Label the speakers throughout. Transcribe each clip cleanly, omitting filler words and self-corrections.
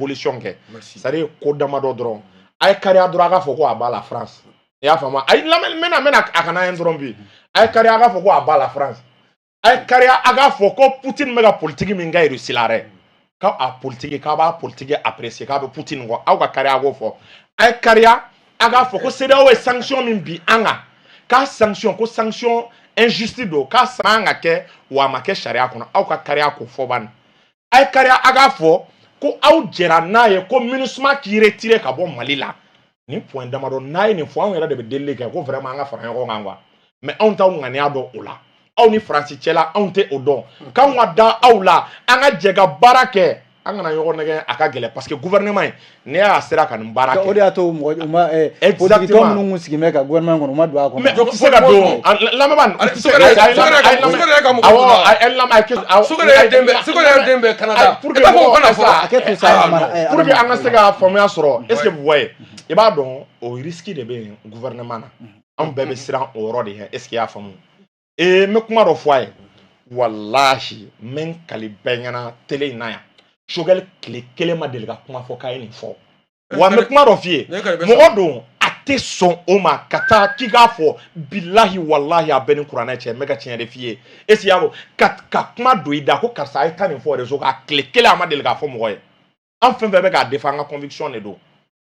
Speaker 1: évolution kɛ c'est-à-dire ko damadɔ dɔrɔn a ye kariya dɔrɔn a k'a fɔ ko a b'a la France i y'a faamu a ye mena a kana ye dɔrɔn bi a ye kariya a k'a fɔ ko a b'a la France a ye kariya a k'a fɔ ko Poutine bɛ ka politique min kɛ Russie la dɛ k'a politique k'a b'a politique apprécier k'a bɛ Poutine kɔ aw ka kariya a k'o fɔ a ye kariya a k'a fɔ ko CEDEAO ye sanction min bi an kan k'a sanction ko sanction injustice do k'a man ka kɛ wa a ma kɛ sariya kɔnɔ aw ka kariya k'o fɔ bani a ye kariya a k'a fɔ ko aw jɛra n'a ye ko MINUSMA k'i retirer ka bɔ Mali la ni point damadɔ n'a ye nin fɔ anw yɛrɛ de bɛ delili kɛ ko vraiment an ka fara ɲɔgɔn kan quoi mais anw t'aw ŋaniya dɔn o la aw ni Faransi cɛla anw tɛ o dɔn k'anw ka da aw la an ka jɛ ka baara kɛ an kana ɲɔgɔn nɛgɛ a ka gɛlɛn parce que gouvernement in ne y'a sera ka nin baara kɛ
Speaker 2: o de y'a to mɔgɔ ma politique minnu sigi bɛ ka gouvernement kɔnɔ u ma don a kɔnɔ
Speaker 1: mais tɛ se ka don lamɛnba
Speaker 3: den bɛ Canada
Speaker 1: pour que an ka se ka faamuya sɔrɔ est ce que vous voyez i b'a dɔn o risque de bɛ yen gouvernement na anw bɛɛ bɛ siran o yɔrɔ de ɲɛ est ce que i y'a faamu n bɛ kuma dɔ fɔ a ye walahi n bɛ n kali bɛɛ ɲɛna télé in na yan Choguel tile kelen ma deli ka kuma fɔ k'a ye nin fɔ wa n bɛ kuma dɔ f'i ye mɔgɔ don a tɛ sɔn o ma ka taa k'i k'a fɔ bilahi walahi a bɛɛ ni kuranɛ cɛ n bɛ ka tiɲɛ de f'i ye est ce que i y'a fɔ ka kuma don i da ko karisa a ye taa nin fɔ réseau kan tile kelen a ma deli k'a fɔ mɔgɔ ye an fɛn fɛn bɛ k'a défend an ka conviction de don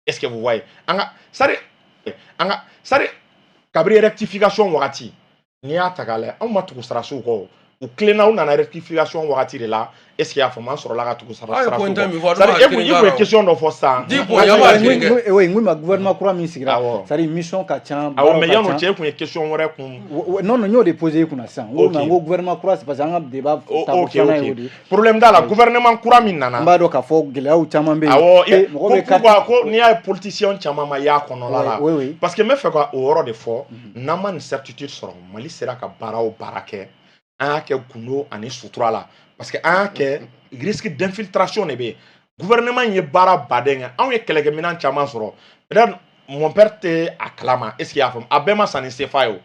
Speaker 1: est ce que vous voyez an ka c'est-à-dire kabiri rectification wagati n'i y'a ta k'a lajɛ anw ma tugu sarasiw kɔ u tilenna u nana rectification wagati de la est ce que y'a faamu an sɔrɔla ka tugu sarasiw kɔ c'est-à-dire i kun ye question dɔ fɔ sisan
Speaker 2: oui n ko ma gouvernement kura min sigira c'est-à-dire mission ka ca
Speaker 1: awɔ mais yan'o cɛ i kun ye question wɛrɛ kun
Speaker 2: non n y'o de poser i kunna sisan n ko gouvernement kura c'est parce que an ka débat taabolo filanan ye o de ye
Speaker 1: problème t'a la gouvernement kura min nana
Speaker 2: n b'a dɔn k'a fɔ gɛlɛyaw caman bɛ yen
Speaker 1: awɔ ko n'i y'a ye politicien caman ma y'a kɔnɔla la parce que n bɛ fɛ ka o yɔrɔ de fɔ n'an ma nin certitude sɔrɔ Mali sera ka baara o baara kɛ an y'a kɛ gundo ani sutura la parce que an y'a kɛ risque d'infiltration de bɛ yen gouvernement in ye baara baden kɛ anw ye kɛlɛkɛminɛn caman sɔrɔ peut-être mon père tɛ a kalama est ce que i y'a faamu a bɛɛ ma san ni CFA ye o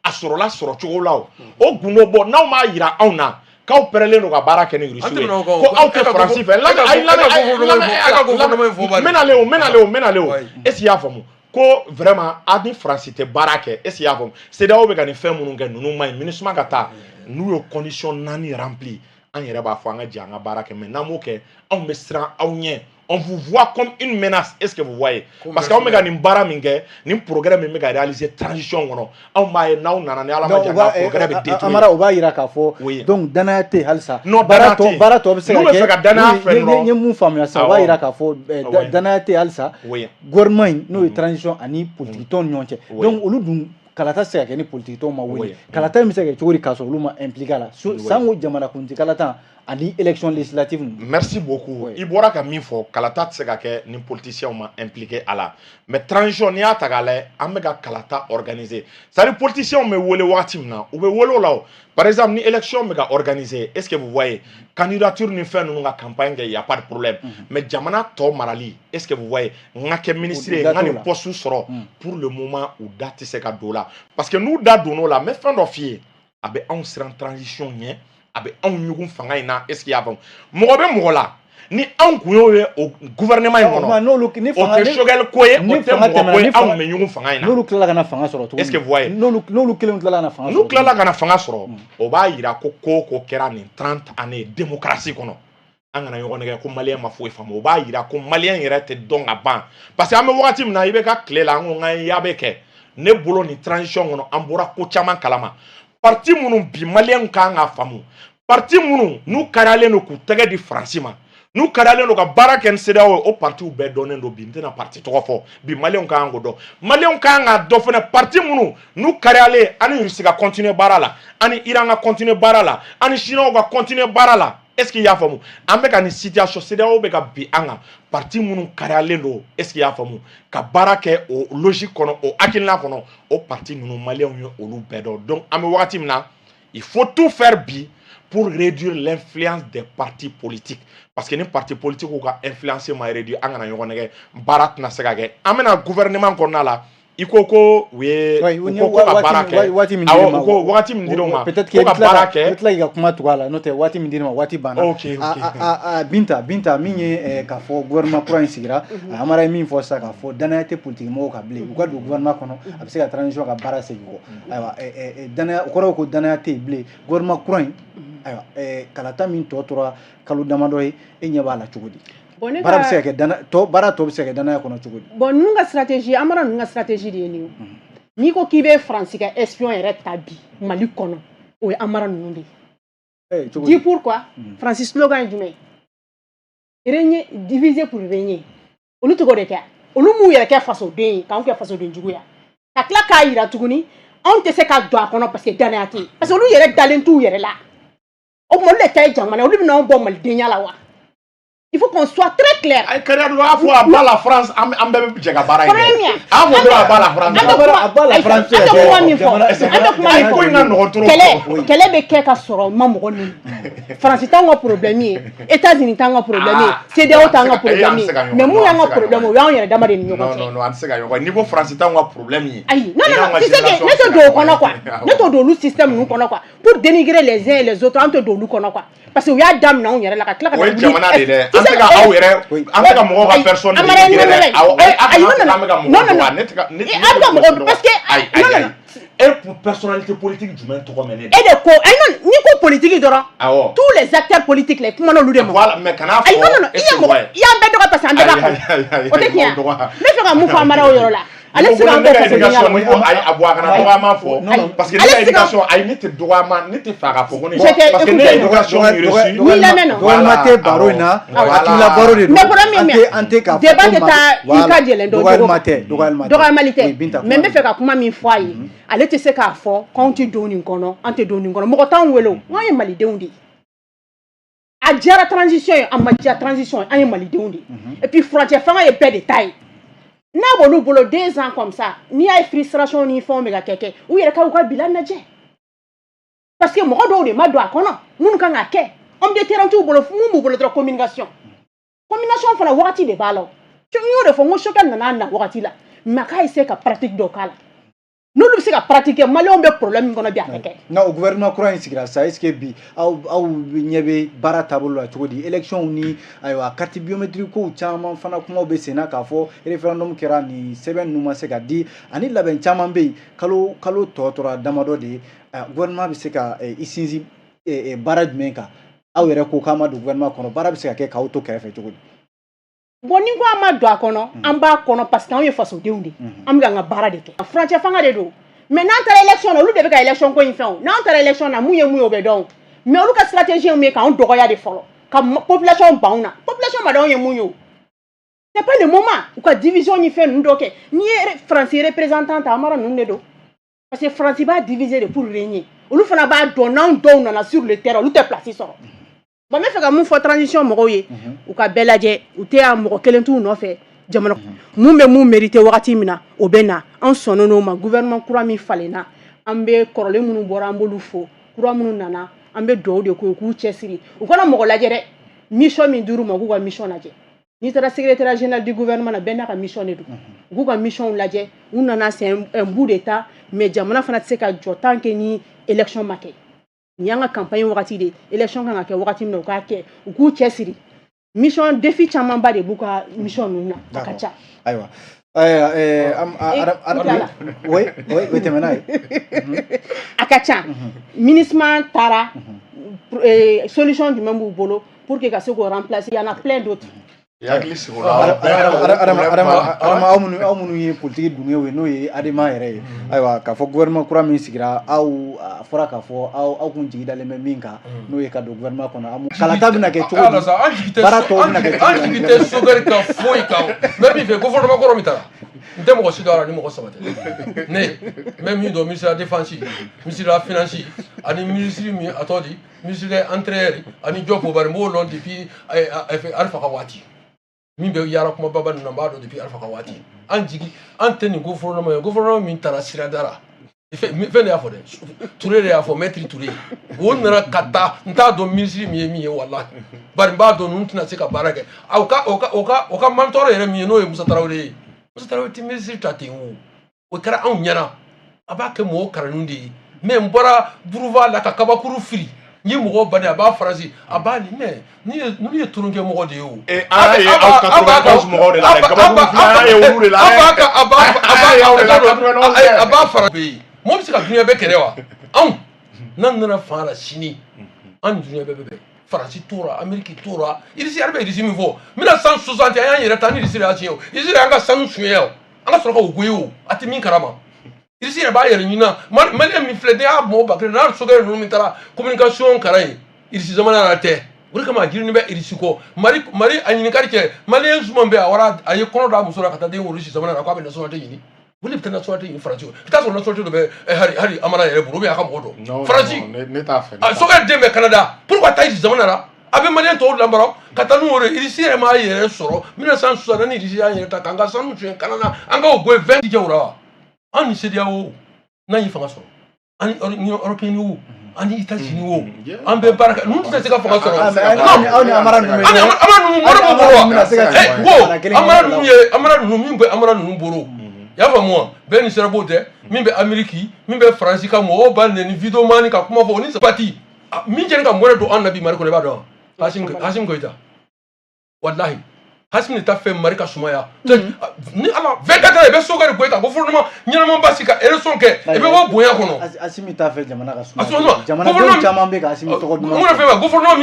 Speaker 1: a sɔrɔla sɔrɔ cogo la o gundo bɔ n'aw m'a yira anw na k'aw pɛrɛlen don ka baara kɛ ni Russe ye ko aw tɛ Faransi fɛ n bɛnale o est ce que i y'a faamu ko vraiment a ni Faransi tɛ baara kɛ est ce que i y'a faamu CEDEAO bɛ ka nin fɛn minnu kɛ ninnu man ɲi MINUSMA ka taa n'u ye condition 4 rempli an yɛrɛ b'a fɔ an ka jɛ an ka baara kɛ mais n'an m'o kɛ anw bɛ siran aw ɲɛ on vous voit comme une menace est ce que vous voyez parce que anw bɛ ka nin baara min kɛ nin progrès min bɛ ka réaliser transition kɔnɔ anw b'a ye n'aw nana ni Ala ma jan ka progrès bɛ détruire
Speaker 2: Amara o b'a yira k'a fɔ donc danaya tɛ halisa
Speaker 1: baara
Speaker 2: tɔ bɛ se ka kɛ n ye mun faamuya sisan o b'a yira k'a fɔ danaya tɛ halisa gouvernement in n'o ye transition ani politique tɔnw ni ɲɔgɔn cɛ donc olu dun kalata se ka kɛ ni politique tɔnw ma wuli kalata in bɛ se ka kɛ cogo di k'a sɔrɔ olu ma impliqué a la sango jamanakuntigi kalata ani élection législative
Speaker 1: merci beaucoup i bɔra ka min fɔ kalata tɛ se ka kɛ ni politiciens ma impliqué a la mais transition n'i y'a ta k'a lajɛ an bɛ ka kalata organiser c'est-à-dire politiciens bɛ wele wagati min na u bɛ wele o la o par exemple ni élection bɛ ka organiser est ce que vous voyez candidature ni fɛn ninnu ka campagne kɛ y a pas de problème mais jamana tɔ marali est ce que vous voyez n ka kɛ ministre ye n ka nin poste sɔrɔ pour le moment u da tɛ se ka don o la parce que n'u da donn'o la n bɛ fɛn dɔ f'i ye a bɛ anw siran transition ɲɛ a bɛ anw ɲugun fanga in na est ce que i y'a faamu mɔgɔ bɛ mɔgɔ la ni anw kun y'o ye o gouvernement in kɔnɔ o tɛ Choguel ko ye o tɛ mɔgɔ ko ye anw bɛ ɲugun fanga in na
Speaker 2: n'olu tilala ka na fanga sɔrɔ tuguni
Speaker 1: est ce que vous voyez
Speaker 2: n'olu kelenw tilala ka na fanga sɔrɔ
Speaker 1: n'u tilala ka na fanga sɔrɔ o b'a yira ko ko kɛra nin 30 années démocratie kɔnɔ an kana ɲɔgɔn nɛgɛ ko maliyɛn ma foyi faamu o b'a yira ko maliyɛn yɛrɛ tɛ dɔn ka ban parce que an bɛ wagati min na i bɛ ka tile la an ko n ka ya bɛ kɛ ne bolo nin transition kɔnɔ an bɔra ko caman kalama parti minnu bi maliyɛnw kan ka faamu parti minnu n'u kariyalen don k'u tɛgɛ di Faransi ma n'u kariyalen don ka baara kɛ ni CEDEAO ye o partiw bɛɛ dɔnnen don bi n tɛna parti tɔgɔ fɔ bi maliyɛnw kan k'o dɔn maliyɛnw kan ka dɔn fana parti minnu n'u kariyalen ani Russie ka continuer baara la ani Iran ka continuer baara la ani Chinois ka continuer baara la est ce que i y'a faamu an bɛ ka nin situation CEDEAO bɛ ka bi an kan parti minnu kariyalen don est ce que i y'a faamu ka baara kɛ o logique kɔnɔ o hakilina kɔnɔ o parti ninnu maliyɛnw ye olu bɛɛ dɔn donc an bɛ wagati min na il faut tout faire bi pour réduire l'influence des partis politiques parce que ni parti politique ou ka influencer ma réduire an kana ɲɔgɔn nɛgɛ baara tɛna se ka kɛ an bɛna gouvernement kɔnɔna la Ikoko we ko ka baraka wati min diro ma
Speaker 2: peut-être que il ka kuma to ala no te wati min diro ma wati bana binta min ye ka fo gouvernement kura in sigira amara min fo sa ka fo danayate politique mo ka ble u ka do gouvernement kono a be se ka transition ka bara se ko aywa danaya ko ko danayate ble gouvernement kura in aywa kalata min to tora kalu damado e nyaba la cogodi bara se ke dana to bara to se ke dana ko no cogodi
Speaker 3: bon nunga stratégie amara nunga stratégie de ni ni ko kibe France ka espion yɛrɛ tabi Mali kono o amara nunde dis pourquoi Francis slogan jumɛn régner diviser pour régner olu to de kɛ olu mu yɛrɛ kɛ faso den kan kɛ faso den juguya ka tila k'a yira tuguni anw tɛ se ka don a kɔnɔ parce que danaya tɛ parce que olu yɛrɛ dalen t'u yɛrɛ la o kuma olu de ta ye jamana olu bɛna anw bɔ malidenya la wa il faut qu'on soit très clair.
Speaker 1: Ay kariya do afo aba la France am be jega bara yi. Afo do aba la France.
Speaker 2: Aba la France.
Speaker 1: Ko ina no tro.
Speaker 3: Kele be ke ka soro ma mo ni. France ta ngo problème yi. États-Unis ta ngo problème yi. CEDEAO ta ngo problème yi. Mais mu ya ngo problème o ya on yere dama de ni ngo.
Speaker 1: Non, an se ga yo. Niveau France ta ngo problème yi.
Speaker 3: Ayi, non, tu sais que ne te do kono quoi. Ne te do lu système nous kono quoi. Pour dénigrer les uns et les autres, on te do lu kono quoi. Parce que ya dam na on yere la ka tla ka.
Speaker 1: Oui, jamana de an se ka aw yɛrɛ an tɛ ka mɔgɔw ka personne de yɛrɛ non parce que et pour personnalité politique jumɛn tɔgɔ mɛn ne
Speaker 3: et de ko ni ko politique dɔrɔn tous les acteurs politiques les kuma n'olu de ma
Speaker 1: voilà mais kana fɔ
Speaker 3: non il y a bɛɛ dɔgɔ parce que an bɛɛ b'a kɔnɔ o tɛ tiɲɛ ne fɛ ka mun fɔ Amara o yɔrɔ la ale se ka
Speaker 1: éducation ni ay abwa kana dɔgɔma fɔ parce que ne éducation ay ne tɛ dɔgɔma ne tɛ fɛ ka fɔ ko ne parce que ne éducation reçu
Speaker 3: ni lamɛn non
Speaker 2: gouvernement tɛ baro in na la baro de
Speaker 3: mais problème
Speaker 2: an tɛ ka
Speaker 3: débat tɛ taa i ka jɛlɛn dɔ dɔgɔyamali tɛ mais n bɛ fɛ ka kuma min fɔ a ye ale tɛ se k'a fɔ k'anw tɛ don nin kɔnɔ an tɛ don nin kɔnɔ mɔgɔ t'anw wele o anw ye malidenw de ye a diyara transition ye a ma diya transition ye an ye malidenw de ye et puis frontière fanga ye bɛɛ de ta ye n'a bolo bolo 2 ans comme ça ni y'a ye frustration ni fɛnw bɛ ka kɛ u yɛrɛ ka u ka bilan lajɛ parce que mɔgɔ dɔw de ma don a kɔnɔ minnu kan ka kɛ homme de terrain t'u bolo mun b'u bolo dɔrɔn communication fana wagati de b'a la o n y'o de fɔ n ko Choguel nana na wagati la mais a k'a essayer ka pratique dɔ k'a la n'olu bɛ se ka pratiquer maliyɛnw bɛ problème min kɔnɔ bi a tɛ kɛ.
Speaker 2: nka o gouvernement kura in sigira sa est ce que bi aw ɲɛ bɛ baara taabolo la cogo di élection ni ayiwa carte biométrique kow caman fana kumaw bɛ sen na k'a fɔ référendum kɛra nin sɛbɛn ninnu ma se ka di ani labɛn caman bɛ yen kalo tɔ tora damadɔ de gouvernement bɛ se ka i sinsin baara jumɛn kan aw yɛrɛ ko k'a ma don gouvernement kɔnɔ baara bɛ se ka kɛ k'aw to kɛrɛfɛ cogo di.
Speaker 3: bon ni ko an ma don a kɔnɔ an b'a kɔnɔ parce que anw ye fasodenw de an bɛ ka an ka baara de kɛ frontière fanga de don mais n'an taara élection na olu de bɛ ka élection ko in fɛn o n'an taara élection na mun ye mun ye o bɛ dɔn mais olu ka stratégie ye mun ye k'anw dɔgɔya de fɔlɔ ka population ban na population ma dɔn anw ye mun ye o c'est pas le moment u ka division ni fɛn ninnu dɔ kɛ n'i ye France représentant ta Amara ninnu de don parce que France b'a diviser de pour régner olu fana b'a dɔn n'anw dɔw nana sur le terrain olu tɛ place sɔrɔ. bon n bɛ fɛ ka mun fɔ transition mɔgɔw ye u ka bɛɛ lajɛ u tɛ yan mɔgɔ kelen t'u nɔfɛ jamana mun bɛ mun mérité wagati min na o bɛ na an sɔnnen n'o ma gouvernement kura min falenna an bɛ kɔrɔlen minnu bɔra an b'olu fo kura minnu nana an bɛ dugawu de k'u k'u cɛsiri u kana mɔgɔ lajɛ dɛ mission min dir'u ma u k'u ka mission lajɛ n'i taara secrétaire général du gouvernement na bɛɛ n'a ka mission de don u k'u ka mission lajɛ u nana c'est un bout d'état mais jamana fana tɛ se ka jɔ tant que ni élection ma kɛ. ni y'an ka campagne wagati de élection kan ka kɛ wagati min na u k'a kɛ u k'u cɛsiri mission défi camanba de b'u ka mission ninnu na a ka ca.
Speaker 2: ayiwa oui tɛmɛna ye
Speaker 3: a ka ca MINUSMA taara solution jumɛn b'u bolo pour que ka se k'o remplacer il y en a plein d'autres.
Speaker 2: adama aw minnu ye politique dungew ye n'o ye adama yɛrɛ ye ayiwa k'a fɔ gouvernement kura min sigira aw a fɔra k'a fɔ aw kun jigi dalen bɛ min kan n'o ye ka don gouvernement kɔnɔ kalata bɛna kɛ cogo di baara tɔw bɛna kɛ cogo di.
Speaker 4: an jigi tɛ Choguel kan foyi kan n bɛ min fɛ gouvernement kɔrɔ min taara n tɛ mɔgɔ si dɔn a la ni mɔgɔ saba tɛ ne n bɛ min dɔn ministre de la défense ministre de la finance ani ministre min a tɔgɔ di ministre de l'intérieur ani Jɔ Kulibali n b'o dɔn depuis Alifa ka waati. min bɛ yara kuma baba ninnu na n b'a dɔn depuis Alifa ka waati an jigi an tɛ nin gouvernement min taara sirada la fɛn de y'a fɔ dɛ Ture de y'a fɔ maître Ture o nana ka taa n t'a dɔn ministre min ye min ye walahi bari n b'a dɔn ninnu tɛna se ka baara kɛ o ka mentor yɛrɛ min ye n'o ye Musa Tarawele ye Musa Tarawele tɛ ministre ta ten o o kɛra anw ɲɛna a b'a kɛ mɔgɔw karaniw de ye mais n bɔra buruva la ka kabakuru firi n ye mɔgɔw bani a b'a faransi a b'a ni mais ninnu ye tununkɛ mɔgɔ de ye o
Speaker 1: an ye aw 91 mɔgɔw de la dɛ kabakuru fili an ye olu de la
Speaker 4: a b'a fara bɛ yen mɔgɔ bɛ se ka dunuya bɛɛ kɛlɛ wa anw n'an nana fan la sini an dunuya bɛɛ bɛ bɛn faransi tora ameriki tora irisi yɛrɛ bɛ irisi min fɔ 1960 an y'an yɛrɛ ta ni irisi y'a tiɲɛ o irisi y'an ka sanu suɲɛ o an ka sɔrɔ ka o goye o a tɛ min kalama irisi yɛrɛ b'a yɛrɛ ɲinan maliyɛn min filɛ n'i y'a mɔgɔ ba kelen n'a sokɛ ninnu min taara communication kalan yen irisi zamana na tɛ o de kama a girini bɛ irisi kɔ mali a ɲininkali kɛ maliyɛn suman bɛ a ye kɔnɔ d'a muso la ka taa den wolo irisi zamana na k'a bɛ nationalité ɲini wuli bɛ taa nationalité ɲini faransi o i t'a sɔrɔ nationalité dɔ bɛ hali amana yɛrɛ bolo ou bien a ka mɔgɔ dɔ faransi sokɛ den bɛ Canada pourquoi taa irisi zamana na a bɛ maliyɛn tɔw lamara ka taa n'u yɛrɛ irisi yɛrɛ m'a yɛrɛ sɔrɔ 1960 ni irisi y'an yɛrɛ ta k'an ka sanu suɲɛ kana na an ka o goye 20 kɛ o la wa an ni CEDEAO n'an ye fanga sɔrɔ ani Union européenne wo ani États-Unis wo an bɛ baara kɛ ninnu tɛ se ka fanga sɔrɔ
Speaker 2: aw ni amara ninnu
Speaker 4: amara ninnu min bɛ amara ninnu bolo i y'a faamu wa bɛɛ ni sera b'o tɛ min bɛ Ameriki min bɛ Faransi ka mɔgɔw b'a nɛni video mani ka kuma fɔ o ni sabati min jɛni ka mɔnɛ don an na bi Mali kɔnɔ i b'a dɔn Hasim Goyita walahi Hasim de ta fɛ Mali ka sumaya ni ala 24 heures i bɛ Sogɛri Goyita gouvernement ɲɛnama ba sigi ka élection kɛ i bɛ bɔ bonya kɔnɔ
Speaker 2: Hasim t'a fɛ jamana ka sumaya jamanadenw caman bɛ ka Hasim tɔgɔ duman
Speaker 4: mun na fɛ ma gouvernement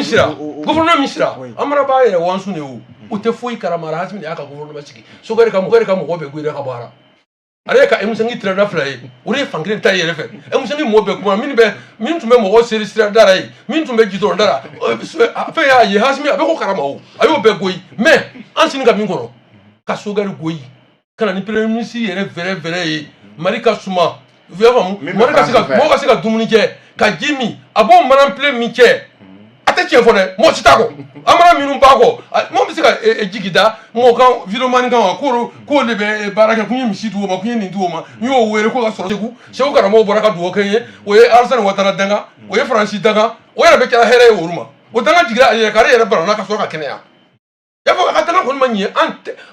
Speaker 4: min sira Amara b'a yɛrɛ wansu de o u tɛ foyi karamara Hasim de y'a ka gouvernement sigi Sogɛri ka mɔgɔ bɛ Goyita ka bɔ a la ale ka emusengi tirana fila ye o de ye fankelen ta yɛrɛ fɛ emusengi mɔgɔ bɛɛ kuma min tun bɛ mɔgɔ seri sira dara ye min tun bɛ jitɔrɔ dara fɛn y'a ye Hasimi a bɛ ko karama o a y'o bɛɛ goyi mais an sini ka min kɔrɔ ka Sogɛri goyi ka na ni premier ministre yɛrɛ vrai ye Mali ka suma i y'a faamu mɔgɔ ka se ka dumuni kɛ ka ji min a b'o manapile min kɛ a tɛ tiɲɛ fɔ dɛ mɔgɔ si t'a kɔ an mana minnu b'a kɔ mɔgɔ bɛ se ka jigi da mɔgɔ kan videomani kan wa k'o de bɛ baara kɛ ko n ye misi di o ma ko n ye nin di o ma n y'o wele ko ka sɔrɔ Segu karamɔgɔ bɔra ka dugawu kɛ n ye o ye Alasani Watara danga o ye Faransi danga o yɛrɛ bɛ kɛra hɛrɛ ye olu ma o danga jigira a yɛrɛ k'ale yɛrɛ banana ka sɔrɔ ka kɛnɛya i y'a fɔ a ka danga kɔni ma ɲɛ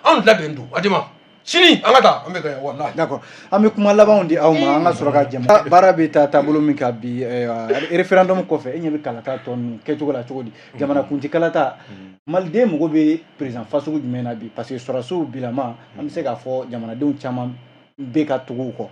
Speaker 4: anw labɛn don a ma sini an ka taa an bɛ kɛ wallahi
Speaker 2: d'accord an bɛ kuma labanw di aw ma an ka sɔrɔ ka jɛma baara bɛ taa taabolo min kan bi référendum kɔfɛ e ɲɛ bɛ kalata tɔ ninnu kɛcogo la cogo di jamana kunti kalata maliden mago bɛ président fasugu jumɛn na bi parce que sɔrɔsiw bilama an bɛ se k'a fɔ jamanadenw caman bɛ ka tugu u kɔ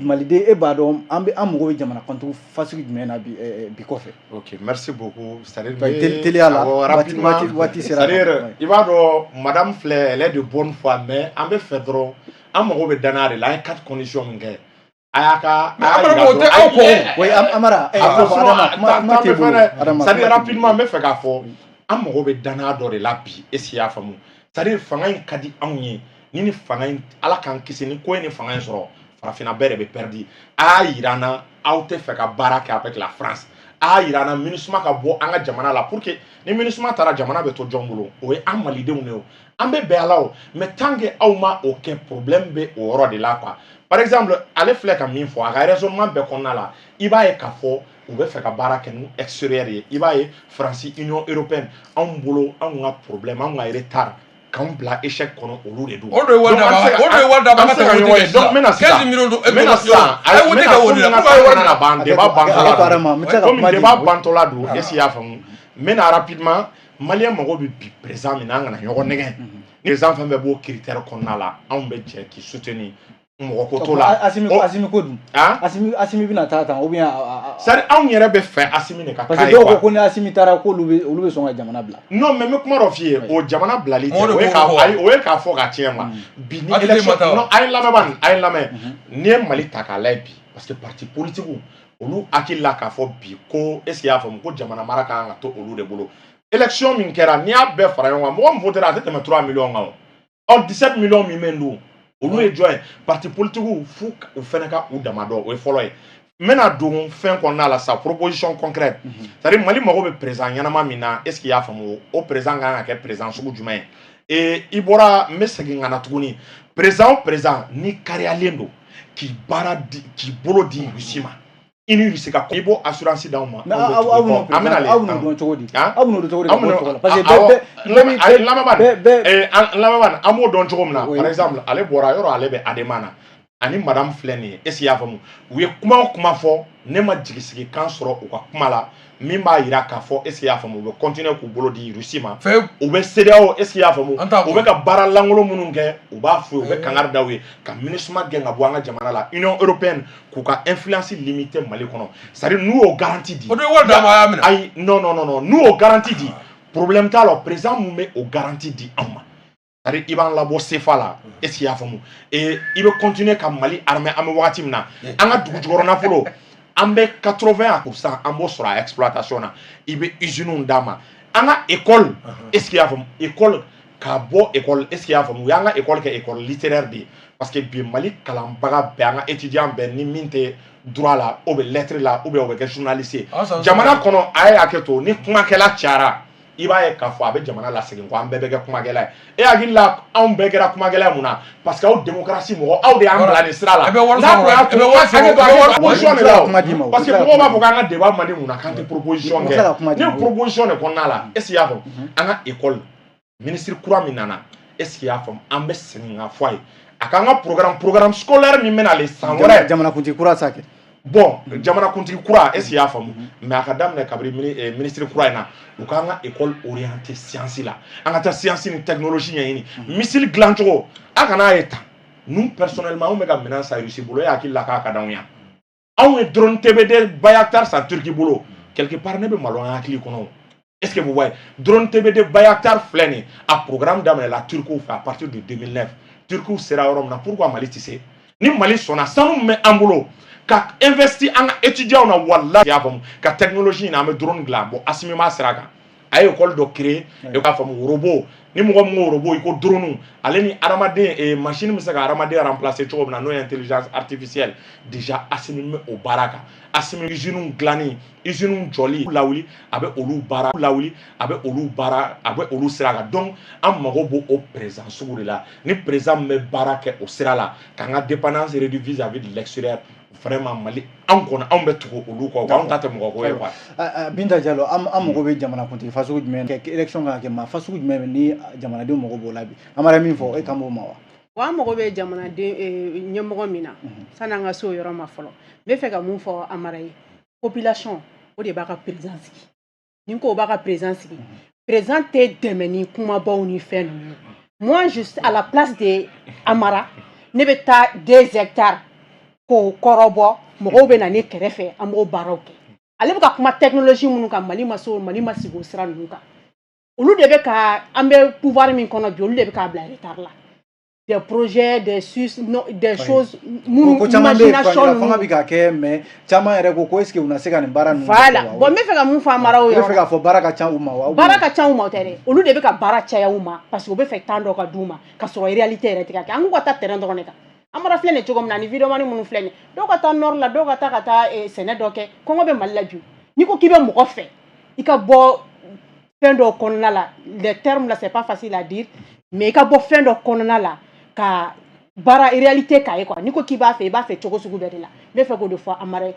Speaker 2: maliden e b'a dɔn an mago bɛ jamana kɔntigiw fasugu jumɛn na bi kɔfɛ.
Speaker 1: ok merci beaucoup c'est-à-dire
Speaker 2: teliya la waati sera
Speaker 1: c'est-à-dire i b'a dɔn madame filɛ elle est de bonne foi mais an bɛ fɛ dɔrɔn an mago bɛ danaya de la an ye 4 conditions min kɛ a y'a ka
Speaker 2: Amara
Speaker 1: c'est-à-dire rapidement n bɛ fɛ k'a fɔ an mago bɛ danaya dɔ de la bi est-ce que i y'a faamu c'est-à-dire fanga in ka di anw ye ni fanga in ala k'an kisi ni ko ye ni fanga in sɔrɔ farafinna bɛɛ de bɛ perdi a y'a yira n na aw tɛ fɛ ka baara kɛ avec la France a y'a yira n na MINUSMA ka bɔ an ka jamana la pour que ni MINUSMA taara jamana bɛ to jɔn bolo o ye an malidenw de ye o an bɛ bɛn a la o mais tant que aw ma o kɛ problème bɛ o yɔrɔ de la quoi par exemple ale filɛ ka min fɔ a ka raisonnement bɛɛ kɔnɔna la i b'a ye k'a fɔ u bɛ fɛ ka baara kɛ ni extérieur ye i b'a ye Faransi Union européenne anw bolo anw ka problème anw ka retard k'anw bila échec kɔnɔ olu de don.
Speaker 4: o de ye wari daba an ka tɛmɛ ɲɔgɔn ye donc n bɛna sisan a ye wari kɛ o de la pourquoi a ye wari na ban débat bantɔla don komi débat bantɔla don est-ce que i y'a faamu n bɛna rapidement maliyɛn mago bɛ bi président min na an kana ɲɔgɔn nɛgɛn ni président fɛn bɛɛ b'o critère kɔnɔna la anw bɛ jɛ k'i soutenir mɔgɔ ko t'o la
Speaker 2: Asimi ko dun Asimi bɛna taa tan ou bien
Speaker 1: c'est-à-dire anw yɛrɛ bɛ fɛ Asimi de ka k'a ye quoi
Speaker 2: parce que dɔw ko ni Asimi taara k'olu bɛ sɔn ka jamana bila
Speaker 1: non mais n bɛ kuma dɔ f'i ye o jamana bilali tɛ o ye k'a fɔ ka tiɲɛ quoi bi ni élection non a ye lamɛn bani a ye lamɛn n'i ye Mali ta k'a lajɛ bi parce que parti politique olu hakili la k'a fɔ bi ko est-ce que i y'a faamu ko jamana mara kan ka to olu de bolo élection min kɛra n'i y'a bɛɛ fara ɲɔgɔn kan mɔgɔ min votera a tɛ tɛmɛ 3 millions kan o 17 millions min bɛ don olu ye jɔn ye parti politique f'u fɛnɛ ka u dama dɔn o ye fɔlɔ ye n bɛna don fɛn kɔnɔna la sa proposition concrète c'est-à-dire Mali mago bɛ président ɲɛnama min na est-ce que i y'a faamu o président kan ka kɛ président sugu jumɛn ye i bɔra n bɛ segin ka na tuguni président o président ni kariyalen don k'i bolo di Russie ma i ni Russie ka i b'o assurance d'anw ma
Speaker 2: aw n'o dɔn cogo di aw n'o dɔn cogo di parce que
Speaker 1: lamɛn an b'o dɔn cogo min na par exemple ale bɔra yɔrɔ ale bɛ ADEMA na ani madame filɛ nin ye est ce que y'a faamu u ye kuma o kuma fɔ ne ma jigisigi kan sɔrɔ u ka kuma la min b'a yira k'a fɔ est ce que y'a faamu u bɛ continuer k'u bolo di Russie ma u bɛ CEDEAO est ce que y'a faamu u bɛ ka baara lankolon minnu kɛ u b'a fɔ u bɛ kangari da u ye ka MINUSMA gɛn ka bɔ an ka jamana la Union européenne k'u ka influence limiter Mali kɔnɔ c'est à dire n'u y'o garantie di ayi non n'u y'o garantie di problème t'a la président mun bɛ o garantie di an ma c'est-à-dire i b'an labɔ CFA la est-ce qu'il y'a faamu et i bɛ continuer ka Mali armée an bɛ wagati min na an ka dugu jukɔrɔ nafolo an bɛ 80% an b'o sɔrɔ a exploitation na i bɛ usines d'a ma an ka école est-ce qu'il y'a faamu école k'a bɔ école est-ce qu'il y'a faamu u y'an ka école kɛ école littéraire de ye parce que bi Mali kalanbaga bɛɛ an ka étudiant bɛɛ ni min tɛ droit la ou bien lettre la ou bien o bɛ kɛ journaliste ye jamana kɔnɔ a ye hakɛ to ni kumakɛla cayara i b'a ye k'a fɔ a bɛ jamana lasegin ko an bɛɛ bɛ kɛ kumakɛla ye e hakili la anw bɛɛ kɛra kumakɛla ye mun na parce que aw démocratie mɔgɔ aw de y'an bila nin sira la parce que mɔgɔw b'a fɔ k'an ka débat man di mun na k'an tɛ proposition kɛ ni proposition de kɔnɔna la est ce que y'a faamu an ka école ministre kura min nana est ce que y'a faamu an bɛ segin ka fɔ a ye a k'an ka programme scolaire min bɛ nalen san wɛrɛ
Speaker 2: jamanakuntigi kura sa kɛ
Speaker 1: bon jamanakuntigi kura est ce que y'a faamu mais a ka daminɛ kabiri ministre kura in na u k'an ka école orientée science la an ka taa science ni technologie ɲɛɲini missile dilan cogo a kana ye tan nous personnellement anw bɛ ka minɛn san Russie bolo e hakili la k'a ka d'anw ye anw ye drone TBD Bayraktar san Turquie bolo quelque part ne bɛ malo an hakili kɔnɔ est ce que vous voyez drone TBD Bayraktar filɛ nin a programme daminɛ la Turquie fɛ à partir de 2009 Turquie sera yɔrɔ min na pourquoi Mali tɛ se ni Mali sɔnna sanu min bɛ an bolo ka investi an ka étudiants na wallahi y'a faamu ka technologie in na an bɛ drone dilan bon Assimi ma sira kan a ye école dɔ créer e k'a faamu robot ni mɔgɔ min ko robot i ko drone ale ni adamaden machine bɛ se ka adamaden remplacer cogo min na n'o ye intelligence artificielle déjà Assimi bɛ o baara kan Assimi usine dilanni usine jɔli lawuli a bɛ olu baara lawuli a bɛ olu baara a bɛ olu sira kan donc an mago b'o o président sugu de la ni président min bɛ baara kɛ o sira la k'an ka dépendance réduire vis-à-vis de l'extérieur vraiment Mali an kɔni anw bɛ tugu olu kɔ anw ta tɛ mɔgɔ ko ye quoi.
Speaker 2: Binta Diallo an mago bɛ jamanakuntigi fasugu jumɛn kɛ élection kan ka kɛ maa fasugu jumɛn ni jamanadenw mago b'o la bi an b'a min fɔ e kan b'o ma wa.
Speaker 3: Wa an mago bɛ jamanaden ɲɛmɔgɔ min na sanni an ka se o yɔrɔ ma fɔlɔ n bɛ fɛ ka mun fɔ Amara ye population o de b'a ka président sigi ni ko o b'a ka président sigi président tɛ dɛmɛ ni kumabaw ni fɛn ninnu moi juste à la place de Amara ne bɛ taa 2 hectares k'o kɔrɔbɔ mɔgɔw bɛ na ne kɛrɛfɛ an b'o baaraw kɛ ale bɛ ka kuma technologie minnu kan Mali ma sigi o sira ninnu kan olu de bɛ ka an bɛ pouvoir min kɔnɔ bi olu de bɛ k'a bila retard la des projets des choses minnu imagination
Speaker 2: fanga bɛ ka kɛ mais caman yɛrɛ ko est ce que u na se ka nin baara ninnu
Speaker 3: voilà bon n bɛ fɛ ka mun fɔ Amara o yɔrɔ la
Speaker 2: n bɛ fɛ k'a fɔ baara ka ca u ma wa
Speaker 3: baara ka ca u ma o tɛ dɛ olu de bɛ ka baara caya u ma parce que u bɛ fɛ temps dɔ ka d'u ma ka sɔrɔ réalité yɛrɛ tɛ ka kɛ an k'u ka taa terrain dɔrɔn de kan Amara filɛ nin cogo min na ni vidéomani minnu filɛ nin dɔw ka taa nord la dɔw ka taa sɛnɛ dɔ kɛ kɔngɔ bɛ Mali la bi n'i ko k'i bɛ mɔgɔ fɛ i ka bɔ fɛn dɔ kɔnɔna la les termes là c'est pas facile à dire mais i ka bɔ fɛn dɔ kɔnɔna la ka baara réalité k'a ye quoi n'i ko k'i b'a fɛ i b'a fɛ cogo sugu bɛɛ de la n bɛ fɛ k'o de fɔ Amara ye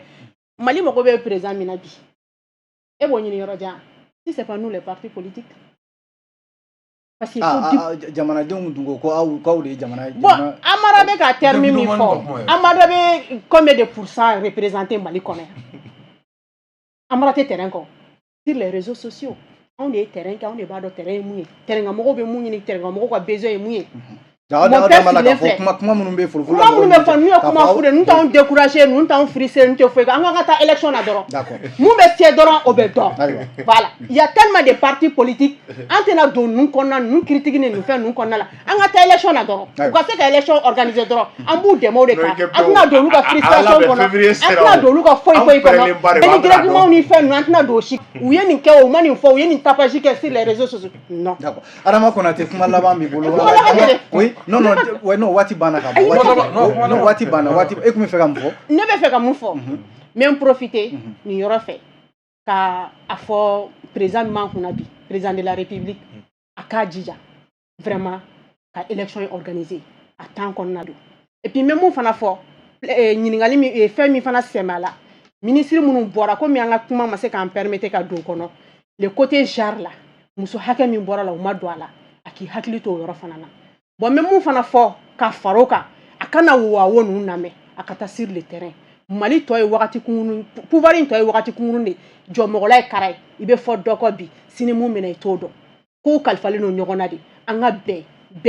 Speaker 3: Mali mago bɛ président min na bi e b'o ɲini yɔrɔ jan si c'est pas nous les partis politiques. Parce que
Speaker 2: jamanadenw dun ko aw de ye jamana
Speaker 3: bon Amara bɛ ka terme min fɔ Amara bɛ combien de pourcent représenté Mali kɔnɔ yan Amara tɛ terrain kɔ sur les réseaux sociaux anw de ye terrain kɛ anw de b'a dɔn terrain ye mun ye terrainmɔgɔw bɛ mun ɲini terrainmɔgɔw ka besoin ye mun ye
Speaker 2: kuma minnu bɛ fɔ
Speaker 3: n'u ye kuma f'u de n'u t'anw décourager n'u t'anw friser n'u tɛ foyi an ka taa élection na dɔrɔn mun bɛ se dɔrɔn o bɛ dɔn voilà il y a tellement de partis politiques an tɛna don ninnu kɔnɔna ninnu critique ni ninnu fɛn ninnu kɔnɔna la an ka taa élection na dɔrɔn u ka se ka élection organiser dɔrɔn an b'u dɛmɛ o de kan an tɛna don olu ka frustration kɔnɔ an tɛna don olu ka foyi kɔnɔ dénigrement ni fɛn ninnu an tɛna don o si u ye nin kɛ u ma nin fɔ u ye nin tapage kɛ sur les réseaux sociaux non.
Speaker 2: Adama Konate kuma laban b'i bolo non waati banna ka bɔ waati banna waati e kun bɛ fɛ ka mun fɔ
Speaker 3: ne bɛ fɛ ka mun fɔ n bɛ n profiter nin yɔrɔ fɛ ka a fɔ président min b'an kunna bi président de la république a k'a jija vraiment ka élection ye organiser a temps kɔnɔna don et puis n bɛ mun fana fɔ ɲininkali min fɛn min fana sɛmɛ a la ministre minnu bɔra komi an ka kuma ma se k'an permettre ka don kɔnɔ le côté genre la muso hakɛ min bɔra la u ma don a la a k'i hakili to o yɔrɔ fana na bon n bɛ mun fana fɔ ka fara o kan a kana wa wonu name akata sur le terrain mali to ye wakati kununu pouvoir to ye wakati kununu de jomogla e karay ibe fo doko bi sini mu mena itodo ko kalfale no nyogona di anga be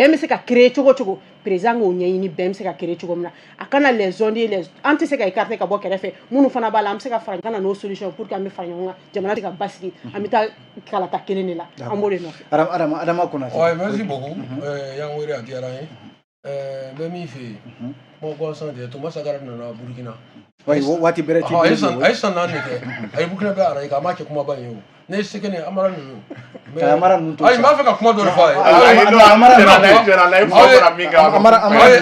Speaker 3: me se ka créer chogo président o nyini be me se ka créer chogo mna akana les zones les anti se ka écarter ka bo kerefe munu fana bala am se ka fara kana no solution pour que am fara nyonga jamana ka basiki amita kala ta kelene la amore no
Speaker 2: adama kona
Speaker 4: ouais merci beaucoup yang wéré atiara be mi fi mo go san de to masagara na Burkina
Speaker 2: ouais wati bereti
Speaker 4: ay san nan ne ay Burkina be ara ka ma ke kuma ban yo ne sekene amara nunu
Speaker 2: amara nunu
Speaker 4: ay ma fe ka kuma do fa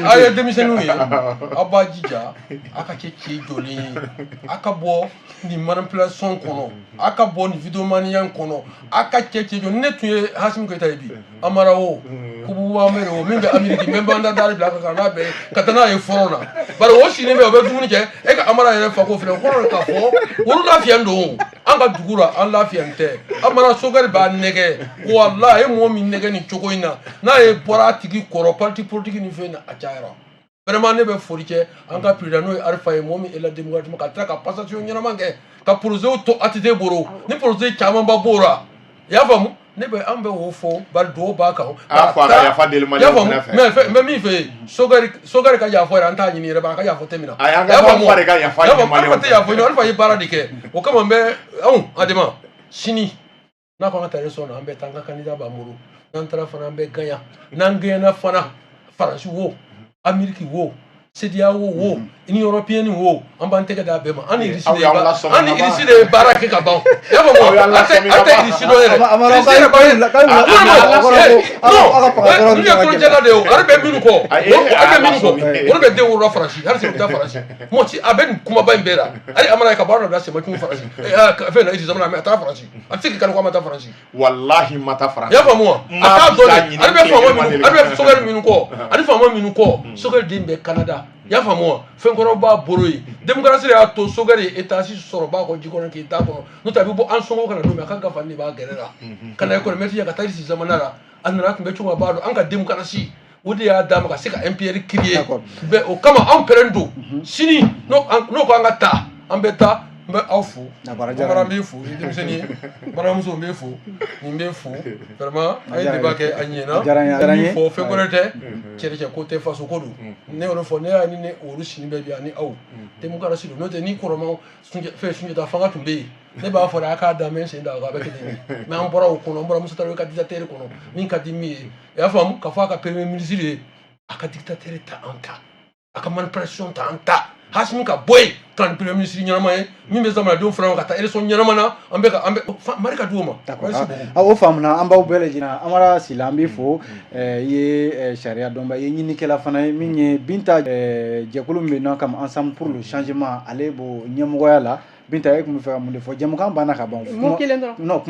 Speaker 4: ay demisenu ye aba jija aka ke joli aka bo ni manipulation kono aka bo ni videomanian kono aka ke joli ne tuye Hasim Goita bi amara wo kubu wa mere wo minga Ameriki memba nda dari blaka kana be katana e forona bare wo shine be dumuni ke e ka amara yere fa ko fere ko ka fo wonu la fiando anga dugura an la fiante amara sogari ba nege wallahi mo min nege ni chokoina na e bora tigi koro parti politique ni fena achaira vraiment ne be forike anga président no arfa e mo mi ela démocratie ka traka passation nyana mange ka projet to atide boro ni projet chama ba bora ya famu ne be ambe wo fo bal do ba ka
Speaker 1: ya fa del mali
Speaker 4: me mi fe sogari ka ya fo ran nyini re ba ka ya fo temina
Speaker 1: ya famu ka ya fa del mali
Speaker 4: ya fo no alfa yi bara dike o kama be adema sini na ko ngata reso na ambe tanga kanida ba muru nan tara fana ambe ganya nan ganya fana France wo Ameriki wo Sedia wo Union Européenne wo amba ntega da bema ani irisi de barake ka ban ya ba mo ate irisi do ere amara no ni ko jela de o arbe minu ko o be de wo France har se da France mo ci aben kuma ba mbera ari amara ka ba da se ma kin France fe na irisi zamana ata France ati kan ko mata France
Speaker 1: wallahi mata France
Speaker 4: ya ba mo ata do arbe sogar minu ko ari fama minu ko sogar dimbe Canada ya famo fenkoro ba boroi démocratie ya to sogari etasi soro ba ko jikon ki ta ko no tabi bo an songo kana do me kan ka fanni ba gerera kana ko meti ya ka tari si zamanara anara ko be chuma ba do an ka démocratie wodi ya dama ka sika MPR créer be o kama an perendo sini no ko an ta an beta mbe afu mara mbefu demiseni mara muso mbefu ni mbefu vraiment ay debake anyena ni fo fegorete chere côté faso kodu ne oro fo ne ani ne orusi ni bebi ani aw démocratie no te ni koroma sunje fe sunje da fanga tumbe ne ba fo da ka da men se da ga be kede me an bora ko no bora muso tawe ka dictateur ko no min ka dimi ya fam ka fa ka premier ministre aka dictateur ta anka aka manipulation ta anta Hasim ka boy tan premier ministre nyama e mi be zamana do fran ka ta election nyama na ambe marika duoma
Speaker 2: o famna amba ubele jina amara silambi fo ye sharia domba ye nyini kala fana minye binta jekulu mbena kam ensemble pour le changement aller bo nyemoya la binta ek mu fa mu defo jamukan bana ka bon
Speaker 3: mo kilendo
Speaker 2: no